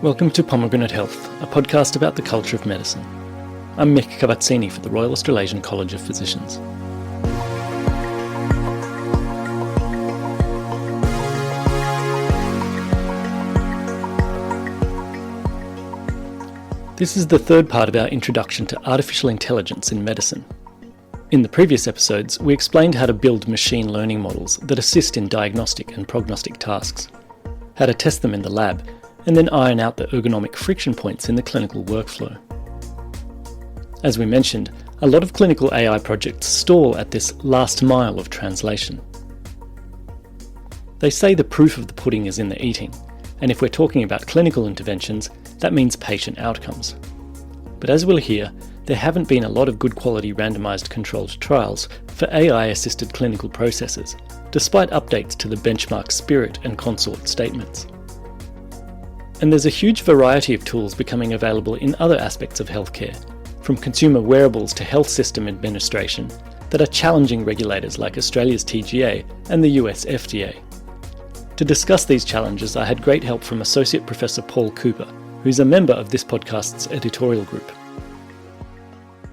Welcome to Pomegranate Health, a podcast about the culture of medicine. I'm Mick Cavazzini for the Royal Australasian College of Physicians. This is the third part of our introduction to artificial intelligence in medicine. In the previous episodes, we explained how to build machine learning models that assist in diagnostic and prognostic tasks, how to test them in the lab, and then iron out the ergonomic friction points in the clinical workflow. As we mentioned, a lot of clinical AI projects stall at this last mile of translation. They say the proof of the pudding is in the eating, and if we're talking about clinical interventions, that means patient outcomes. But as we'll hear, there haven't been a lot of good quality randomised controlled trials for AI-assisted clinical processes, despite updates to the benchmark SPIRIT and CONSORT statements. And there's a huge variety of tools becoming available in other aspects of healthcare, from consumer wearables to health system administration, that are challenging regulators like Australia's TGA and the US FDA. To discuss these challenges, I had great help from Associate Professor Paul Cooper, who's a member of this podcast's editorial group.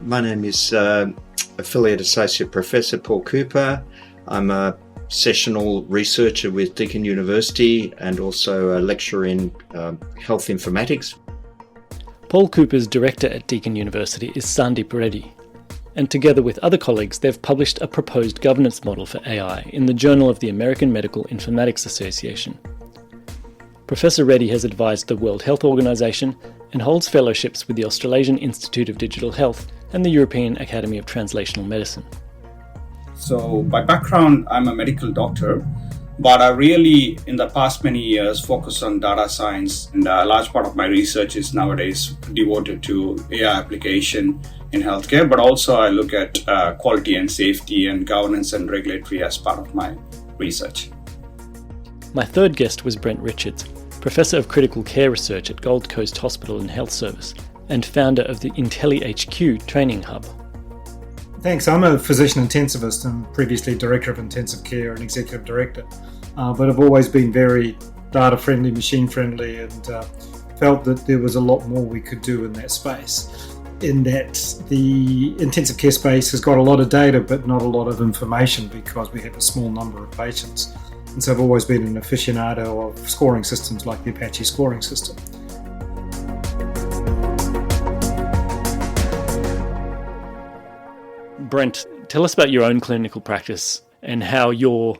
My name is Affiliate Associate Professor Paul Cooper. I'm a sessional researcher with Deakin University and also a lecturer in health informatics. Paul Cooper's director at Deakin University is Sandeep Reddy, and together with other colleagues they've published a proposed governance model for AI in the Journal of the American Medical Informatics Association. Professor Reddy has advised the World Health Organization and holds fellowships with the Australasian Institute of Digital Health and the European Academy of Translational Medicine. So by background, I'm a medical doctor, but I really, in the past many years, focused on data science, and a large part of my research is nowadays devoted to AI application in healthcare, but also I look at quality and safety and governance and regulatory as part of my research. My third guest was Brent Richards, Professor of Critical Care Research at Gold Coast Hospital and Health Service, and founder of the IntelliHQ training hub. Thanks. I'm a physician intensivist and previously Director of Intensive Care and Executive Director, but I've always been very data friendly, machine friendly, and felt that there was a lot more we could do in that space. In that the intensive care space has got a lot of data but not a lot of information because we have a small number of patients. And so I've always been an aficionado of scoring systems like the Apache scoring system. Brent, tell us about your own clinical practice and how your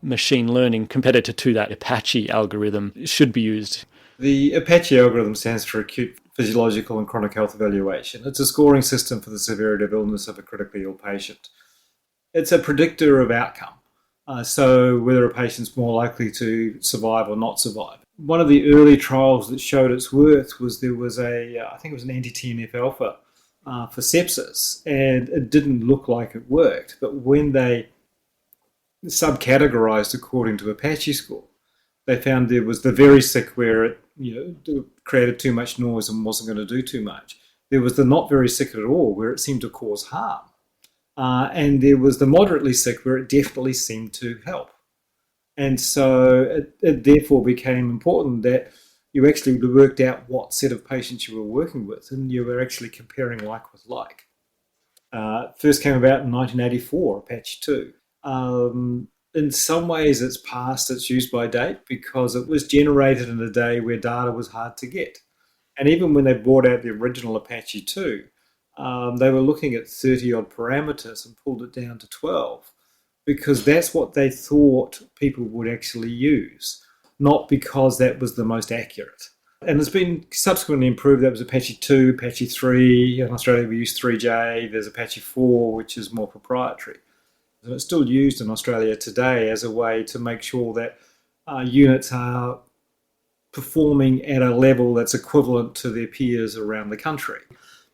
machine learning competitor to that Apache algorithm should be used. The Apache algorithm stands for Acute Physiological and Chronic Health Evaluation. It's a scoring system for the severity of illness of a critically ill patient. It's a predictor of outcome, so whether a patient's more likely to survive or not survive. One of the early trials that showed its worth was there was I think it was an anti-TNF alpha for sepsis, and it didn't look like it worked. But when they subcategorized according to Apache score, they found there was the very sick where it created too much noise and wasn't going to do too much. There was the not very sick at all where it seemed to cause harm. And there was the moderately sick where it definitely seemed to help. And so it therefore became important that you actually worked out what set of patients you were working with, and you were actually comparing like with like. First came about in 1984, Apache 2. In some ways it's past its use by date because it was generated in a day where data was hard to get. And even when they brought out the original Apache 2, they were looking at 30 odd parameters and pulled it down to 12 because that's what they thought people would actually use, not because that was the most accurate. And it's been subsequently improved. That was Apache 2, Apache 3. In Australia, we use 3J. There's Apache 4, which is more proprietary. And it's still used in Australia today as a way to make sure that units are performing at a level that's equivalent to their peers around the country.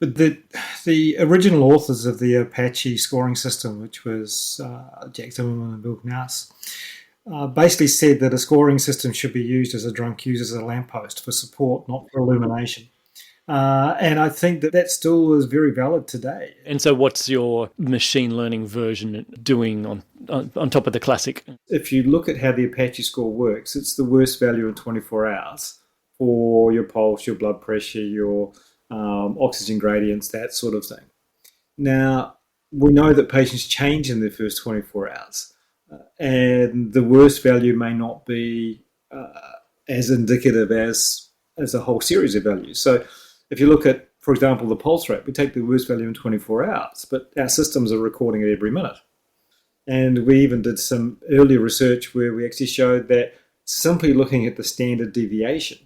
But the original authors of the Apache scoring system, which was Jack Zimmerman and Bill Knaus, basically said that a scoring system should be used as a drunk uses a lamppost for support, not for illumination. And I think that still is very valid today. And so what's your machine learning version doing on top of the classic? If you look at how the Apache score works, it's the worst value in 24 hours. for your pulse, your blood pressure, your oxygen gradients, that sort of thing. Now, we know that patients change in their first 24 hours, and the worst value may not be as indicative as a whole series of values. So if you look at, for example, the pulse rate, we take the worst value in 24 hours, but our systems are recording it every minute. And we even did some earlier research where we actually showed that simply looking at the standard deviation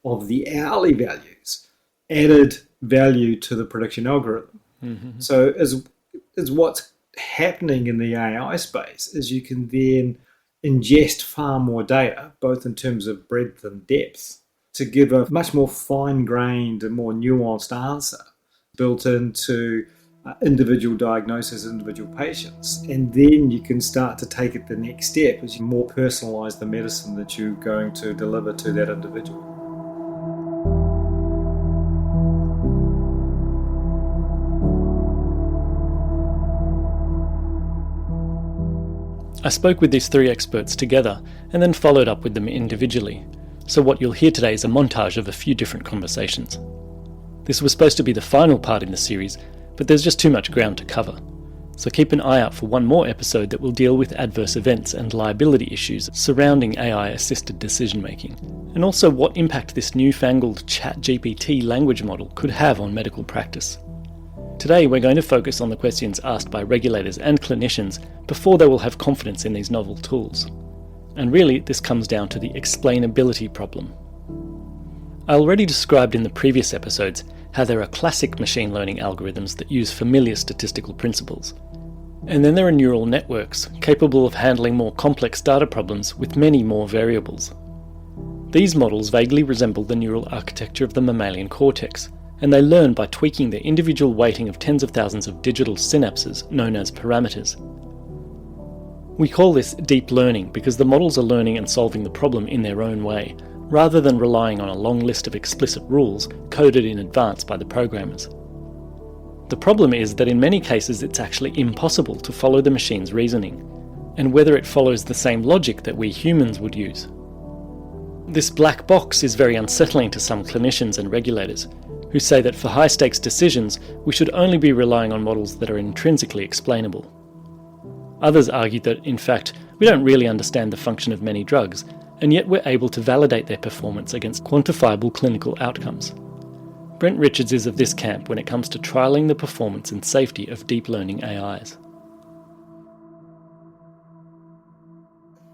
of the hourly values added value to the prediction algorithm. Mm-hmm. So as what's happening in the AI space is you can then ingest far more data, both in terms of breadth and depth, to give a much more fine-grained and more nuanced answer built into individual diagnosis, individual patients. And then you can start to take it the next step as you more personalise the medicine that you're going to deliver to that individual. I spoke with these three experts together and then followed up with them individually, so what you'll hear today is a montage of a few different conversations. This was supposed to be the final part in the series, but there's just too much ground to cover, so keep an eye out for one more episode that will deal with adverse events and liability issues surrounding AI-assisted decision-making, and also what impact this newfangled ChatGPT language model could have on medical practice. Today we're going to focus on the questions asked by regulators and clinicians before they will have confidence in these novel tools. And really, this comes down to the explainability problem. I already described in the previous episodes how there are classic machine learning algorithms that use familiar statistical principles. And then there are neural networks capable of handling more complex data problems with many more variables. These models vaguely resemble the neural architecture of the mammalian cortex, and they learn by tweaking the individual weighting of tens of thousands of digital synapses known as parameters. We call this deep learning because the models are learning and solving the problem in their own way, rather than relying on a long list of explicit rules coded in advance by the programmers. The problem is that in many cases it's actually impossible to follow the machine's reasoning, and whether it follows the same logic that we humans would use. This black box is very unsettling to some clinicians and regulators, who say that for high-stakes decisions, we should only be relying on models that are intrinsically explainable. Others argue that, in fact, we don't really understand the function of many drugs, and yet we're able to validate their performance against quantifiable clinical outcomes. Brent Richards is of this camp when it comes to trialling the performance and safety of deep learning AIs.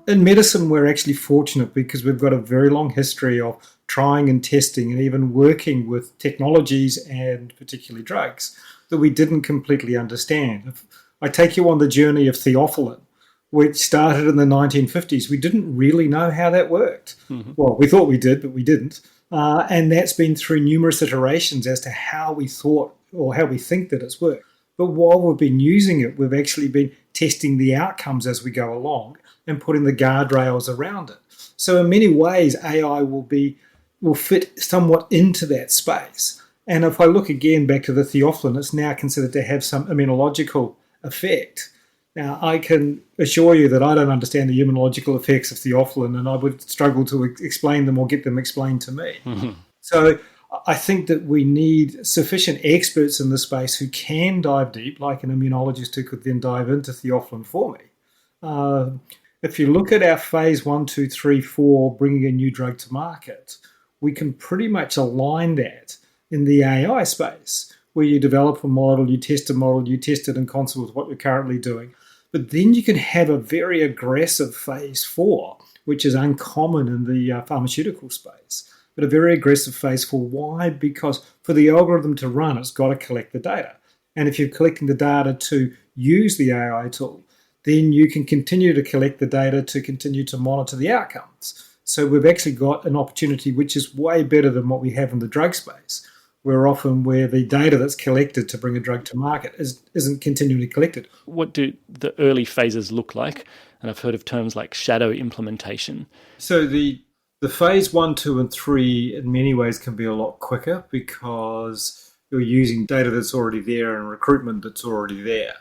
In medicine, we're actually fortunate because we've got a very long history of trying and testing and even working with technologies and particularly drugs that we didn't completely understand. If I take you on the journey of theophylline, which started in the 1950s, we didn't really know how that worked. Mm-hmm. Well, we thought we did, but we didn't. And that's been through numerous iterations as to how we thought or how we think that it's worked. But while we've been using it, we've actually been testing the outcomes as we go along and putting the guardrails around it. So in many ways, AI will fit somewhat into that space. And if I look again back to the theophylline, it's now considered to have some immunological effect. Now, I can assure you that I don't understand the immunological effects of theophylline, and I would struggle to explain them or get them explained to me. Mm-hmm. So I think that we need sufficient experts in the space who can dive deep, like an immunologist who could then dive into theophylline for me. If you look at our phase 1, 2, 3, 4, bringing a new drug to market, we can pretty much align that in the AI space, where you develop a model, you test it in concert with what you're currently doing. But then you can have a very aggressive phase 4, which is uncommon in the pharmaceutical space, but a very aggressive phase 4. Why? Because for the algorithm to run, it's got to collect the data. And if you're collecting the data to use the AI tool, then you can continue to collect the data to continue to monitor the outcomes. So we've actually got an opportunity which is way better than what we have in the drug space, where the data that's collected to bring a drug to market isn't continually collected. What do the early phases look like? And I've heard of terms like shadow implementation. So the phase 1, 2, and 3 in many ways can be a lot quicker because you're using data that's already there and recruitment that's already there.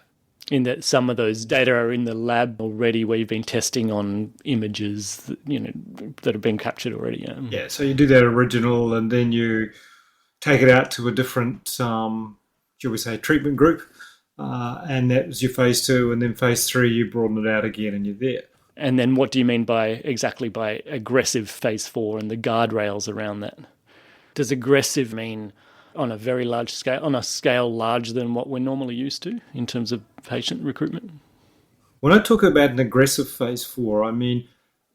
In that some of those data are in the lab already, where you've been testing on images that have been captured already. Yeah, so you do that original, and then you take it out to a different, shall we say, treatment group, and that was your phase 2, and then phase 3 you broaden it out again, and you're there. And then what do you mean by aggressive phase 4 and the guardrails around that? Does aggressive mean on a very large scale, on a scale larger than what we're normally used to in terms of patient recruitment? When I talk about an aggressive phase 4, I mean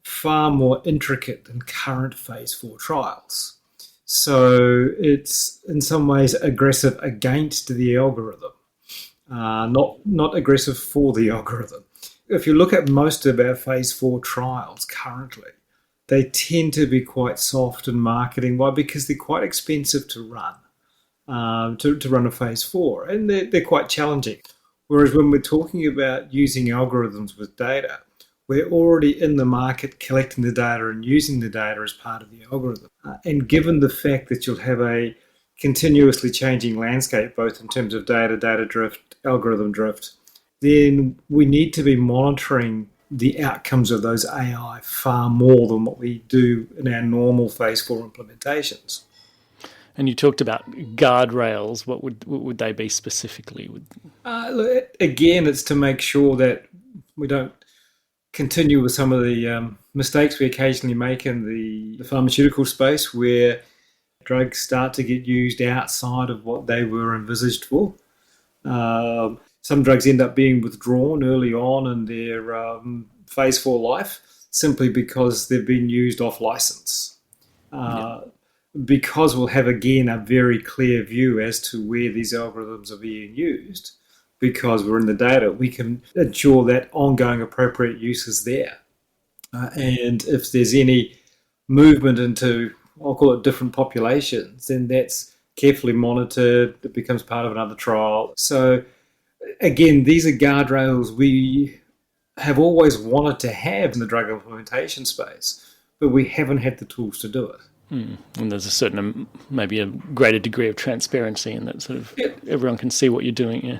far more intricate than current phase 4 trials. So it's in some ways aggressive against the algorithm, not aggressive for the algorithm. If you look at most of our phase 4 trials currently, they tend to be quite soft in marketing. Why? Because they're quite expensive to run, to run a phase 4, and they're quite challenging. Whereas when we're talking about using algorithms with data, we're already in the market collecting the data and using the data as part of the algorithm. And given the fact that you'll have a continuously changing landscape, both in terms of data drift, algorithm drift, then we need to be monitoring the outcomes of those AI far more than what we do in our normal phase 4 implementations. And you talked about guardrails. What would they be specifically? Again, it's to make sure that we don't continue with some of the mistakes we occasionally make in the pharmaceutical space, where drugs start to get used outside of what they were envisaged for. Some drugs end up being withdrawn early on in their phase 4 life simply because they've been used off license. Because we'll have, again, a very clear view as to where these algorithms are being used, because we're in the data, we can ensure that ongoing appropriate use is there. And if there's any movement into, I'll call it different populations, then that's carefully monitored. It becomes part of another trial. So again, these are guardrails we have always wanted to have in the drug implementation space, but we haven't had the tools to do it. And there's a certain, maybe a greater degree of transparency in that sort of everyone can see what you're doing. Yeah.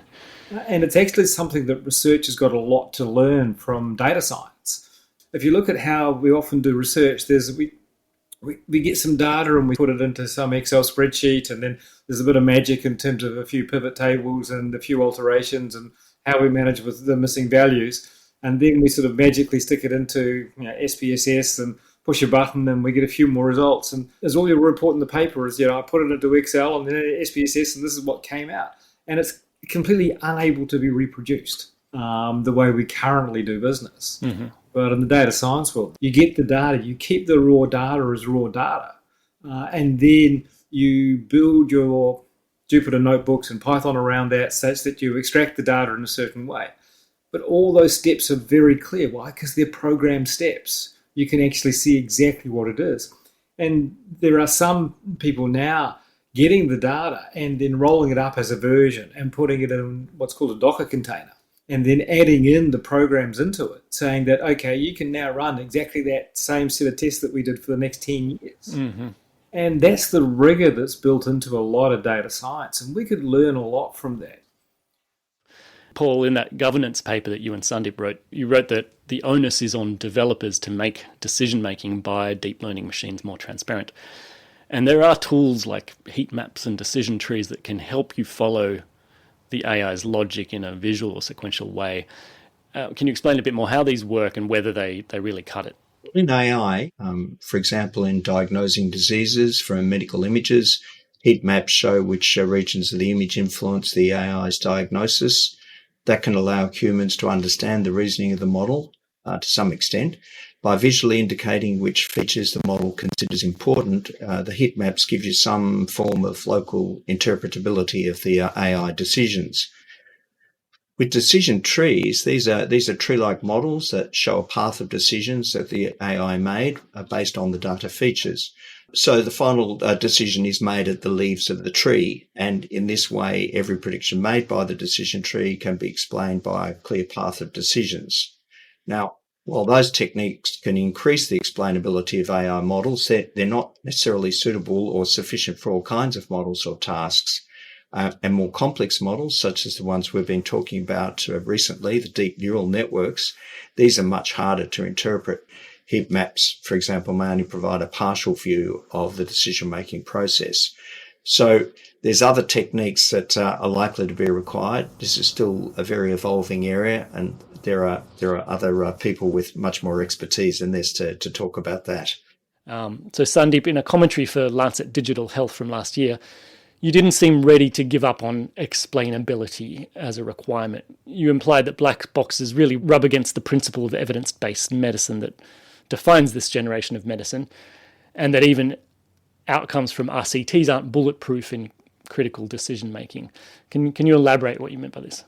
And it's actually something that research has got a lot to learn from data science. If you look at how we often do research, we get some data and we put it into some Excel spreadsheet, and then there's a bit of magic in terms of a few pivot tables and a few alterations and how we manage with the missing values. And then we sort of magically stick it into SPSS and push a button and we get a few more results. And as all your report in the paper is, I put it into Excel and then SPSS and this is what came out. And it's completely unable to be reproduced the way we currently do business. Mm-hmm. But in the data science world, you get the data, you keep the raw data as raw data, and then you build your Jupyter notebooks and Python around that such that you extract the data in a certain way. But all those steps are very clear. Why? Because they're programmed steps. You can actually see exactly what it is. And there are some people now getting the data and then rolling it up as a version and putting it in what's called a Docker container, and then adding in the programs into it, saying that, okay, you can now run exactly that same set of tests that we did for the next 10 years. Mm-hmm. And that's the rigor that's built into a lot of data science, and we could learn a lot from that. Paul, in that governance paper that you and Sandeep wrote, you wrote that the onus is on developers to make decision-making by deep learning machines more transparent. And there are tools like heat maps and decision trees that can help you follow the AI's logic in a visual or sequential way. Can you explain a bit more how these work and whether they really cut it? In AI, for example, in diagnosing diseases from medical images, heat maps show which regions of the image influence the AI's diagnosis. That can allow humans to understand the reasoning of the model to some extent. By visually indicating which features the model considers important, the heat maps give you some form of local interpretability of the AI decisions. With decision trees, these are tree-like models that show a path of decisions that the AI made based on the data features. So the final decision is made at the leaves of the tree, and in this way, every prediction made by the decision tree can be explained by a clear path of decisions. Now, while those techniques can increase the explainability of AI models, they're not necessarily suitable or sufficient for all kinds of models or tasks. and more complex models, such as the ones we've been talking about recently, the deep neural networks, these are much harder to interpret. Heat maps, for example, may only provide a partial view of the decision-making process. So there's other techniques that are likely to be required. This is still a very evolving area, and there are other people with much more expertise in this to talk about that. So Sandeep, in a commentary for Lancet Digital Health from last year, you didn't seem ready to give up on explainability as a requirement. You implied that black boxes really rub against the principle of evidence-based medicine that defines this generation of medicine, and that even outcomes from RCTs aren't bulletproof in critical decision-making. Can you elaborate what you meant by this?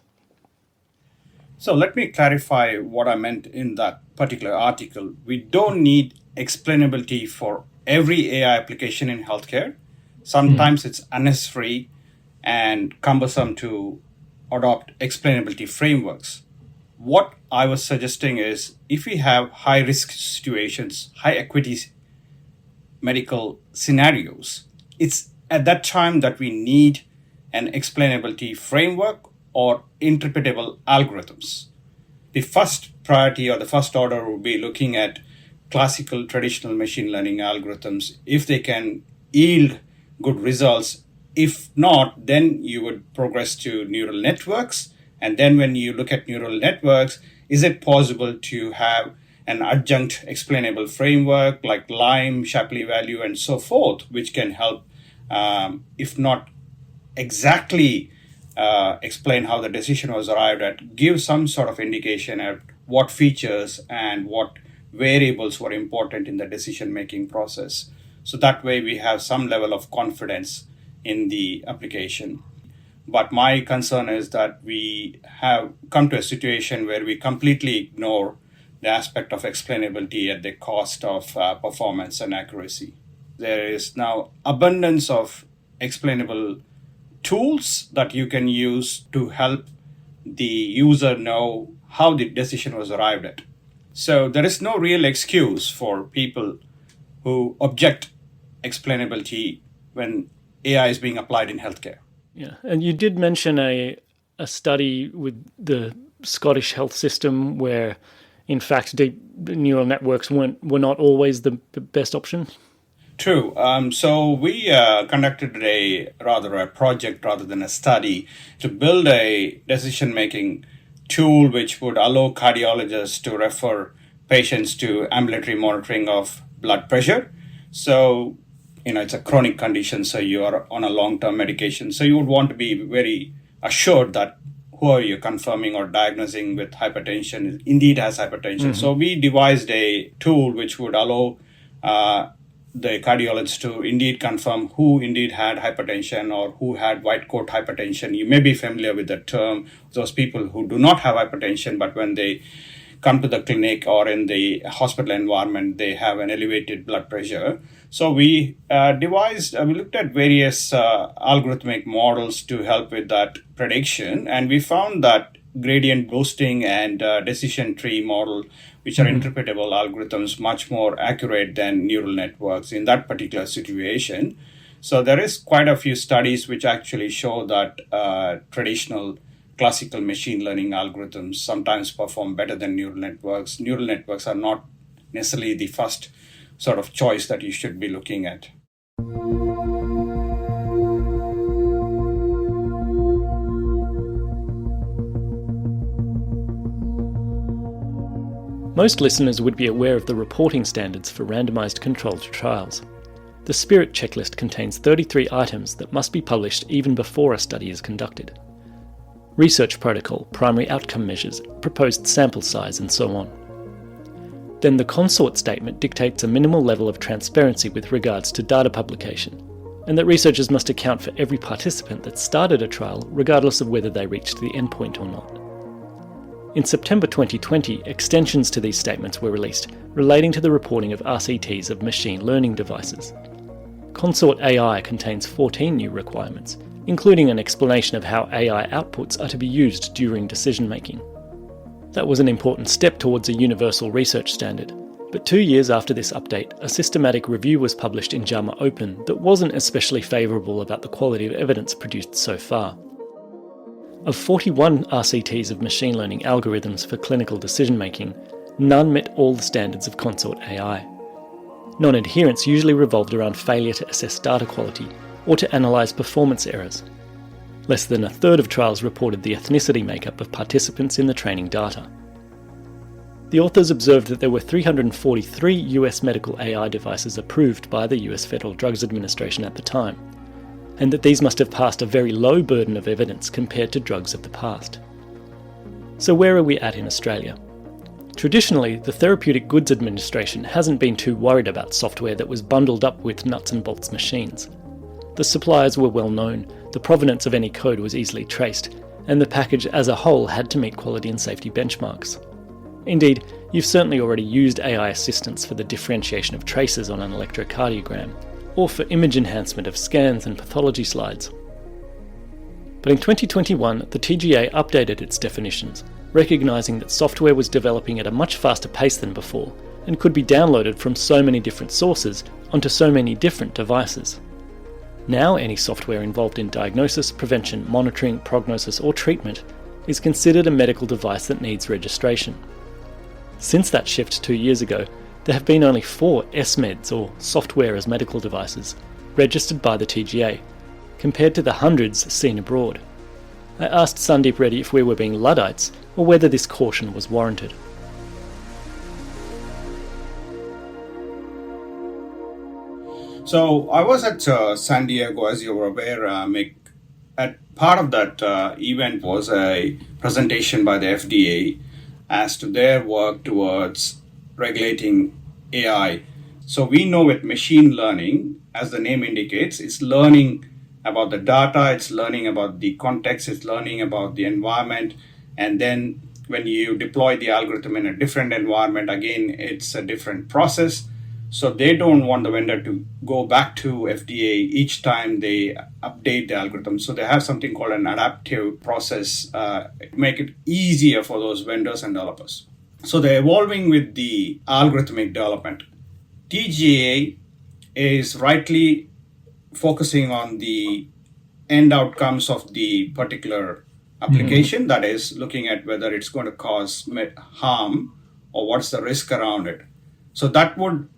So let me clarify what I meant in that particular article. We don't need explainability for every AI application in healthcare. Sometimes it's unnecessary and cumbersome to adopt explainability frameworks. What I was suggesting is if we have high-risk situations, high-equity medical scenarios, it's at that time that we need an explainability framework or interpretable algorithms. The first priority or the first order will be looking at classical traditional machine learning algorithms if they can yield good results. If not, then you would progress to neural networks. And then when you look at neural networks, is it possible to have an adjunct explainable framework like Lime, Shapley value, and so forth, which can help, if not exactly explain how the decision was arrived at, give some sort of indication at what features and what variables were important in the decision-making process. So that way we have some level of confidence in the application. But my concern is that we have come to a situation where we completely ignore the aspect of explainability at the cost of performance and accuracy. There is now abundance of explainable tools that you can use to help the user know how the decision was arrived at. So there is no real excuse for people who object explainability when AI is being applied in healthcare. Yeah, and you did mention a study with the Scottish health system where, in fact, deep neural networks were not always the best option. True. So we conducted a project rather than a study to build a decision-making tool which would allow cardiologists to refer patients to ambulatory monitoring of blood pressure. So, it's a chronic condition, so you are on a long-term medication. So you would want to be very assured that whoever you're confirming or diagnosing with hypertension indeed has hypertension. So we devised a tool which would allow the cardiologist to indeed confirm who indeed had hypertension or who had white coat hypertension. You may be familiar with the term, those people who do not have hypertension, but when they come to the clinic or in the hospital environment, they have an elevated blood pressure. So we looked at various algorithmic models to help with that prediction, and we found that gradient boosting and decision tree model, which are interpretable algorithms, much more accurate than neural networks in that particular situation. So there is quite a few studies which actually show that traditional classical machine learning algorithms sometimes perform better than neural networks. Neural networks are not necessarily the first sort of choice that you should be looking at. Most listeners would be aware of the reporting standards for randomised controlled trials. The SPIRIT checklist contains 33 items that must be published even before a study is conducted. Research protocol, primary outcome measures, proposed sample size, and so on. Then the CONSORT statement dictates a minimal level of transparency with regards to data publication, and that researchers must account for every participant that started a trial regardless of whether they reached the endpoint or not. In September 2020, extensions to these statements were released relating to the reporting of RCTs of machine learning devices. CONSORT AI contains 14 new requirements, including an explanation of how AI outputs are to be used during decision-making. That was an important step towards a universal research standard, But 2 years after this update, a systematic review was published in JAMA Open that wasn't especially favourable about the quality of evidence produced so far. Of 41 RCTs of machine learning algorithms for clinical decision-making, none met all the standards of Consort AI. Non-adherence usually revolved around failure to assess data quality or to analyse performance errors. Less than a third of trials reported the ethnicity makeup of participants in the training data. The authors observed that there were 343 US medical AI devices approved by the US Federal Drugs Administration at the time, and that these must have passed a very low burden of evidence compared to drugs of the past. So where are we at in Australia? Traditionally, the Therapeutic Goods Administration hasn't been too worried about software that was bundled up with nuts and bolts machines. The suppliers were well known, the provenance of any code was easily traced, and the package as a whole had to meet quality and safety benchmarks. Indeed, you've certainly already used AI assistance for the differentiation of traces on an electrocardiogram, or for image enhancement of scans and pathology slides. But in 2021, the TGA updated its definitions, recognising that software was developing at a much faster pace than before, and could be downloaded from so many different sources onto so many different devices. Now any software involved in diagnosis, prevention, monitoring, prognosis or treatment is considered a medical device that needs registration. Since that shift 2 years ago, there have been only 4 SMEDs, or software as medical devices, registered by the TGA, compared to the hundreds seen abroad. I asked Sandeep Reddy if we were being Luddites, or whether this caution was warranted. So I was at San Diego, as you were aware, Mick. Part of that event was a presentation by the FDA as to their work towards regulating AI. So we know with machine learning, as the name indicates, it's learning about the data, it's learning about the context, it's learning about the environment, and then when you deploy the algorithm in a different environment, again, it's a different process. So they don't want the vendor to go back to FDA each time they update the algorithm. So they have something called an adaptive process, make it easier for those vendors and developers. So they're evolving with the algorithmic development. TGA is rightly focusing on the end outcomes of the particular application, that is looking at whether it's going to cause harm or what's the risk around it. So that would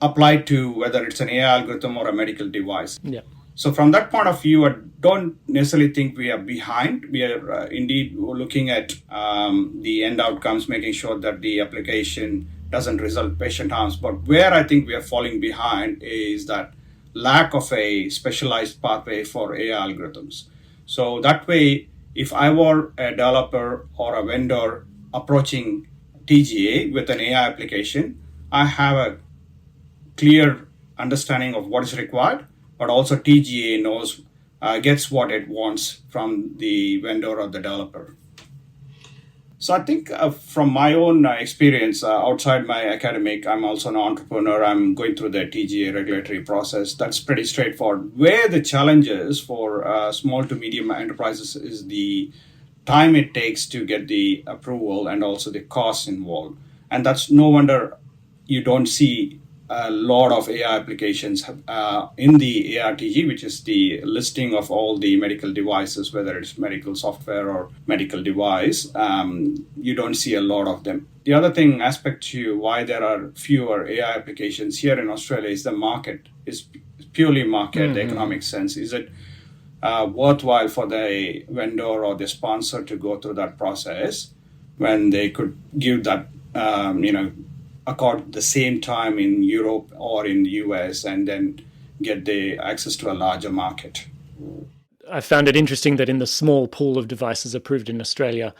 apply to whether it's an AI algorithm or a medical device. Yeah. So from that point of view, I don't necessarily think we are behind. We are indeed looking at the end outcomes, making sure that the application doesn't result in patient harms. But where I think we are falling behind is that lack of a specialized pathway for AI algorithms. So that way, if I were a developer or a vendor approaching TGA with an AI application, I have a clear understanding of what is required, but also TGA knows, gets what it wants from the vendor or the developer. So I think from my own experience outside my academic, I'm also an entrepreneur. I'm going through the TGA regulatory process. That's pretty straightforward. Where the challenge is for small to medium enterprises is the time it takes to get the approval and also the costs involved. And that's no wonder you don't see a lot of AI applications in the ARTG, which is the listing of all the medical devices, whether it's medical software or medical device. You don't see a lot of them. The other aspect to why there are fewer AI applications here in Australia is the market. It's purely market economic sense. Is it worthwhile for the vendor or the sponsor to go through that process when they could give that, accord the same time in Europe or in the US and then get the access to a larger market? I found it interesting that in the small pool of devices approved in Australia,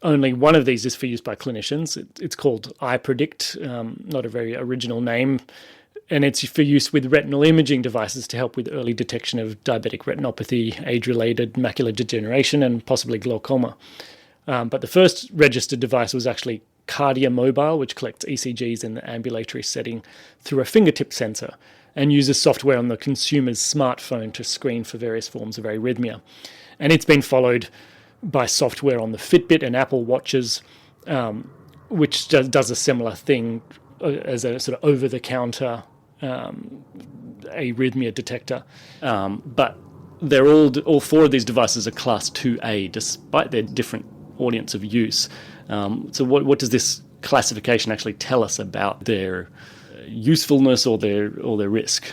only one of these is for use by clinicians. It's called iPredict, not a very original name, and it's for use with retinal imaging devices to help with early detection of diabetic retinopathy, age-related macular degeneration, and possibly glaucoma. But the first registered device was actually Cardia Mobile, which collects ECGs in the ambulatory setting through a fingertip sensor and uses software on the consumer's smartphone to screen for various forms of arrhythmia. And it's been followed by software on the Fitbit and Apple Watches, which does a similar thing, as a sort of over-the-counter arrhythmia detector, but they're all four of these devices are class 2A, despite their different audience of use. So what does this classification actually tell us about their usefulness or their risk?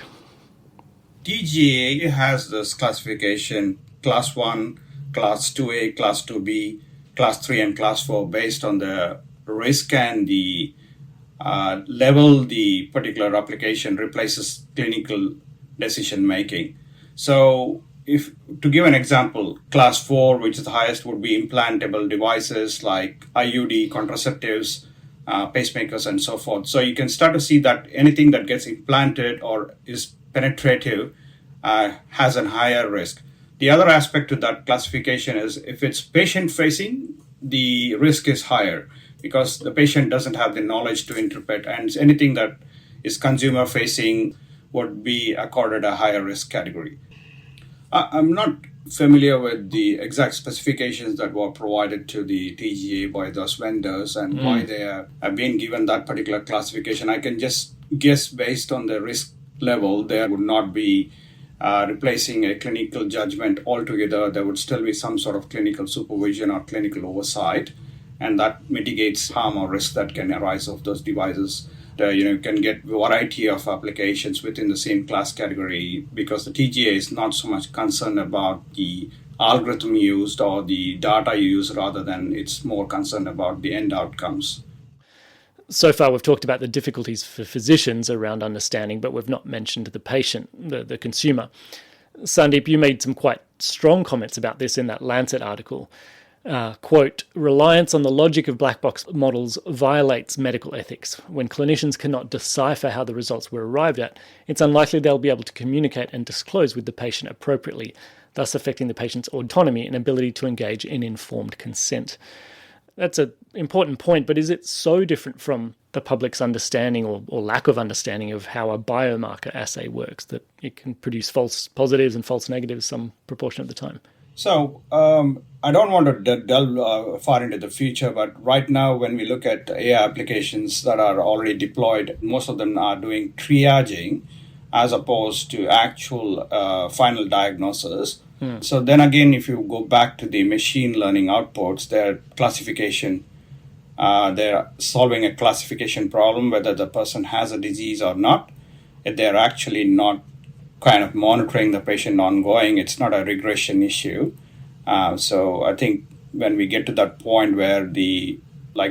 TGA has this classification: class 1, class 2A, class 2B, class 3, and class 4, based on the risk and the level the particular application replaces clinical decision making. So, if to give an example, class 4, which is the highest, would be implantable devices like IUD, contraceptives, pacemakers, and so forth. So you can start to see that anything that gets implanted or is penetrative has a higher risk. The other aspect to that classification is if it's patient facing, the risk is higher because the patient doesn't have the knowledge to interpret, and anything that is consumer facing would be accorded a higher risk category. I'm not familiar with the exact specifications that were provided to the TGA by those vendors and why they have been given that particular classification. I can just guess based on the risk level, there would not be replacing a clinical judgment altogether. There would still be some sort of clinical supervision or clinical oversight, and that mitigates harm or risk that can arise of those devices. You can get a variety of applications within the same class category because the TGA is not so much concerned about the algorithm used or the data used, rather than it's more concerned about the end outcomes. So far, we've talked about the difficulties for physicians around understanding, but we've not mentioned the patient, the consumer. Sandeep, you made some quite strong comments about this in that Lancet article. Quote, reliance on the logic of black box models violates medical ethics. When clinicians cannot decipher how the results were arrived at, it's unlikely they'll be able to communicate and disclose with the patient appropriately, thus affecting the patient's autonomy and ability to engage in informed consent. That's an important point, but is it so different from the public's understanding or lack of understanding of how a biomarker assay works that it can produce false positives and false negatives some proportion of the time? So I don't want to delve far into the future, but right now when we look at AI applications that are already deployed, most of them are doing triaging as opposed to actual final diagnosis. So then again, if you go back to the machine learning outputs, their classification, they're solving a classification problem, whether the person has a disease or not. If they're actually not kind of monitoring the patient ongoing, it's not a regression issue. So I think when we get to that point where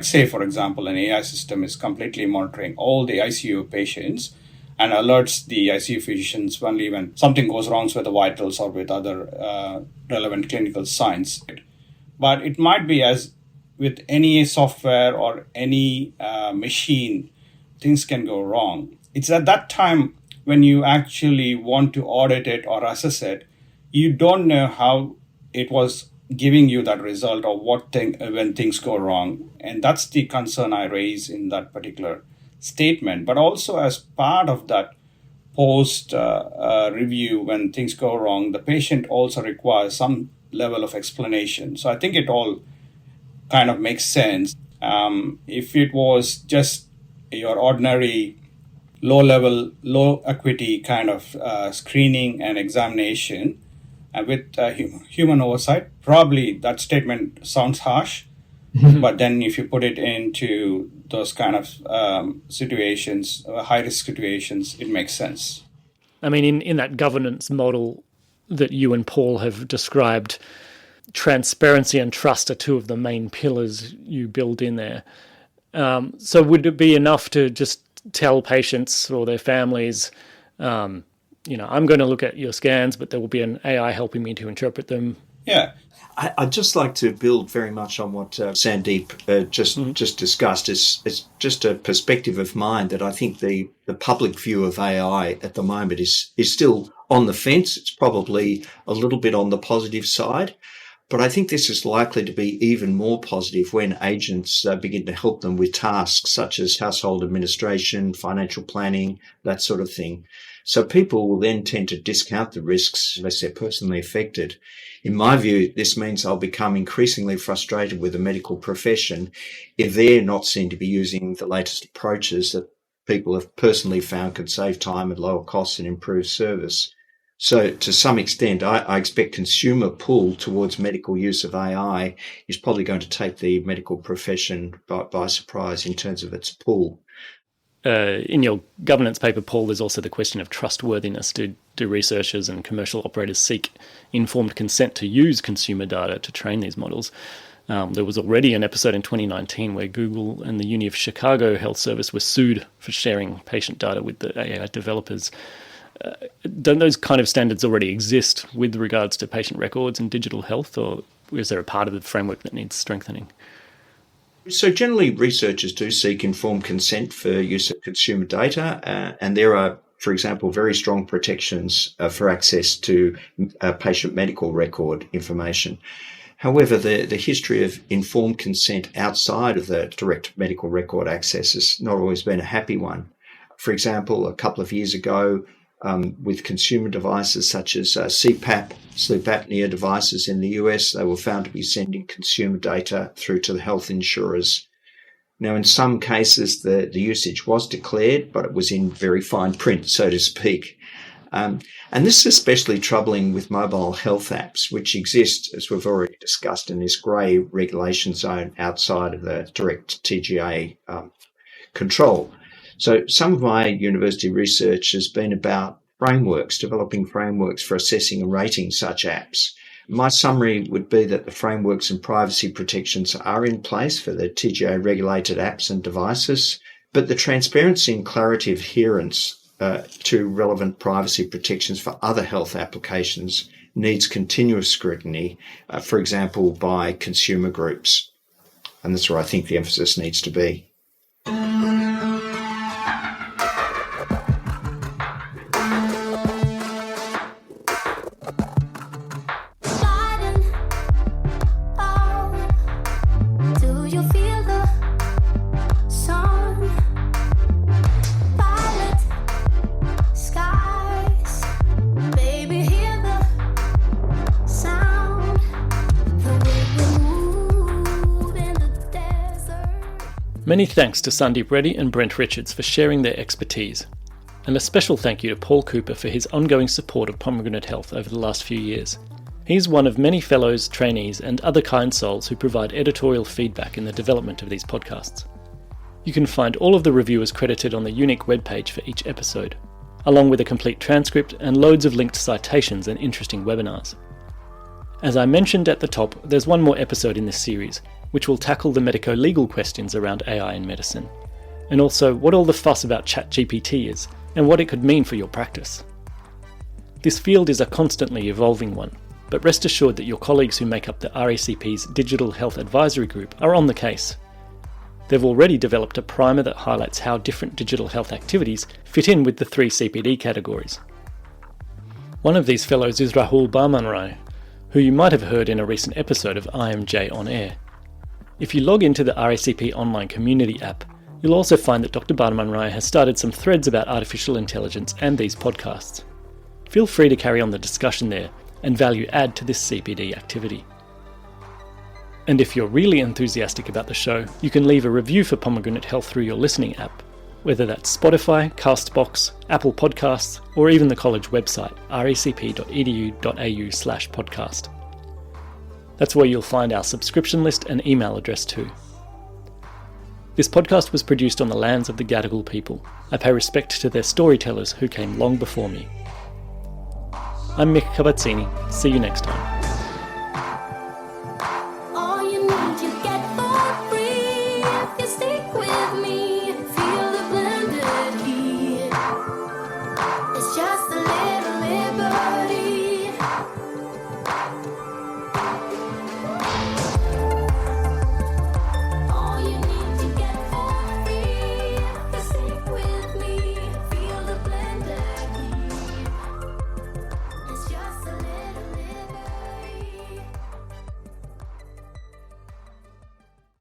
say, for example, an AI system is completely monitoring all the ICU patients and alerts the ICU physicians only when something goes wrong with the vitals or with other relevant clinical signs. But it might be as with any software or any machine, things can go wrong. It's at that time when you actually want to audit it or assess it, you don't know how it was giving you that result or when things go wrong. And that's the concern I raise in that particular statement. But also as part of that post review, when things go wrong, the patient also requires some level of explanation. So I think it all kind of makes sense. If it was just your ordinary low-level, low acuity kind of screening and examination with human oversight, probably that statement sounds harsh. But then if you put it into those kind of situations, high-risk situations, it makes sense. I mean, in that governance model that you and Paul have described, transparency and trust are two of the main pillars you build in there. So would it be enough to just tell patients or their families, I'm going to look at your scans, but there will be an AI helping me to interpret them? Yeah. I'd just like to build very much on what Sandeep just discussed. It's just a perspective of mine that I think the public view of AI at the moment is still on the fence. It's probably a little bit on the positive side. But I think this is likely to be even more positive when agents begin to help them with tasks such as household administration, financial planning, that sort of thing. So people will then tend to discount the risks unless they're personally affected. In my view, this means they'll become increasingly frustrated with the medical profession if they're not seen to be using the latest approaches that people have personally found can save time and lower costs and improve service. So to some extent, I expect consumer pull towards medical use of AI is probably going to take the medical profession by surprise in terms of its pull. In your governance paper, Paul, there's also the question of trustworthiness. Do researchers and commercial operators seek informed consent to use consumer data to train these models? There was already an episode in 2019 where Google and the Uni of Chicago Health Service were sued for sharing patient data with the AI developers. Don't those kind of standards already exist with regards to patient records and digital health, or is there a part of the framework that needs strengthening? So generally, researchers do seek informed consent for use of consumer data, and there are, for example, very strong protections for access to patient medical record information. However, the history of informed consent outside of the direct medical record access has not always been a happy one. For example, a couple of years ago, with consumer devices such as CPAP, sleep apnea devices in the US, they were found to be sending consumer data through to the health insurers. Now, in some cases, the usage was declared, but it was in very fine print, so to speak. And this is especially troubling with mobile health apps, which exist, as we've already discussed, in this grey regulation zone outside of the direct TGA control. So some of my university research has been about developing frameworks for assessing and rating such apps. My summary would be that the frameworks and privacy protections are in place for the TGA regulated apps and devices, but the transparency and clarity of adherence to relevant privacy protections for other health applications needs continuous scrutiny, for example, by consumer groups. And that's where I think the emphasis needs to be. Many thanks to Sandeep Reddy and Brent Richards for sharing their expertise, and a special thank you to Paul Cooper for his ongoing support of Pomegranate Health over the last few years. He's one of many fellows, trainees and other kind souls who provide editorial feedback in the development of these podcasts. You can find all of the reviewers credited on the unique webpage for each episode, along with a complete transcript and loads of linked citations and interesting webinars. As I mentioned at the top, there's one more episode in this series, which will tackle the medico-legal questions around AI in medicine, and also what all the fuss about ChatGPT is, and what it could mean for your practice. This field is a constantly evolving one, but rest assured that your colleagues who make up the RACP's Digital Health Advisory Group are on the case. They've already developed a primer that highlights how different digital health activities fit in with the 3 CPD categories. One of these fellows is Rahul Barmanrai, who you might have heard in a recent episode of IMJ On Air. If you log into the RACP online community app, you'll also find that Dr. Barmanrai has started some threads about artificial intelligence and these podcasts. Feel free to carry on the discussion there and value add to this CPD activity. And if you're really enthusiastic about the show, you can leave a review for Pomegranate Health through your listening app, whether that's Spotify, Castbox, Apple Podcasts, or even the college website, racp.edu.au/podcast. That's where you'll find our subscription list and email address too. This podcast was produced on the lands of the Gadigal people. I pay respect to their storytellers who came long before me. I'm Mick Kabazzini. See you next time.